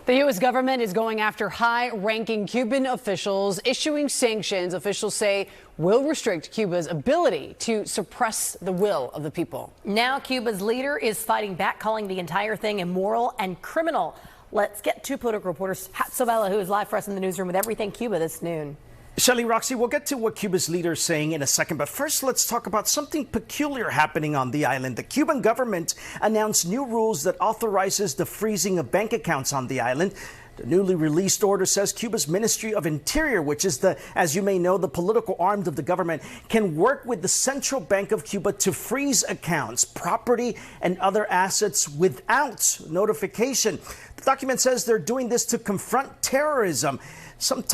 The U.S. government is going after high-ranking Cuban officials, issuing sanctions officials say will restrict Cuba's ability to suppress the will of the people. Now Cuba's leader is fighting back, calling the entire thing immoral and criminal. Let's get to political reporter Hatzel, Vela, who is live for us in the newsroom with everything Cuba this noon. Shelley, Roxy, we'll get to what Cuba's leader is saying in a second, but first let's talk about something peculiar happening on the island. The Cuban government announced new rules that authorizes the freezing of bank accounts on the island. The newly released order says Cuba's Ministry of Interior, which is as you may know, the political arm of the government, can work with the Central Bank of Cuba to freeze accounts, property, and other assets without notification. The document says they're doing this to confront terrorism. Some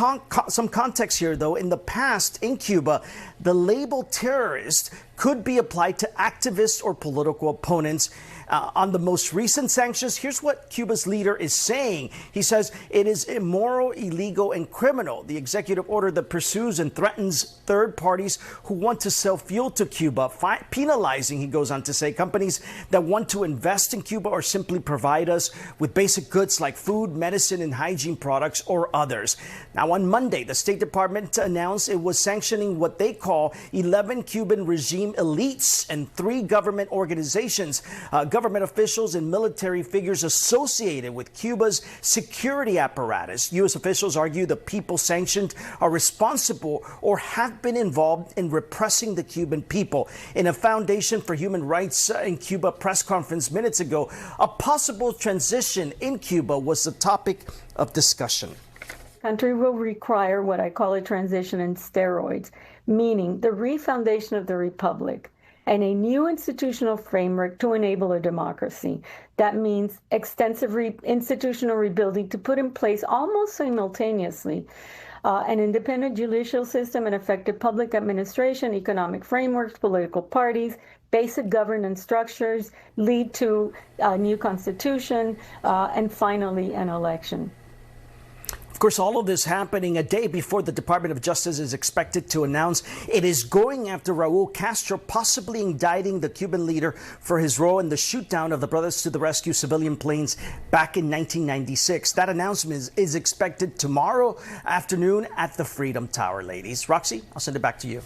context here, though. In the past, in Cuba, the label terrorist could be applied to activists or political opponents. On the most recent sanctions, here's what Cuba's leader is saying. He says it is immoral, illegal, and criminal. The executive order that pursues and threatens third parties who want to sell fuel to Cuba, penalizing, he goes on to say, companies that want to invest in Cuba or simply provide us with basic goods like food, medicine, and hygiene products or others. Now, on Monday, the State Department announced it was sanctioning what they call 11 Cuban regime elites and 3 government organizations, government officials and military figures associated with Cuba's security apparatus. U.S. officials argue the people sanctioned are responsible or have been involved in repressing the Cuban people. In a Foundation for Human Rights in Cuba press conference minutes ago, a possible transition in Cuba was the topic of discussion. Country will require what I call a transition in steroids, meaning the refoundation of the republic and a new institutional framework to enable a democracy. That means extensive institutional rebuilding to put in place almost simultaneously an independent judicial system, an effective public administration, economic frameworks, political parties, basic governance structures, lead to a new constitution, and finally an election. Of course, all of this happening a day before the Department of Justice is expected to announce it is going after Raul Castro, possibly indicting the Cuban leader for his role in the shootdown of the Brothers to the Rescue civilian planes back in 1996. That announcement is expected tomorrow afternoon at the Freedom Tower, ladies. Roxy, I'll send it back to you.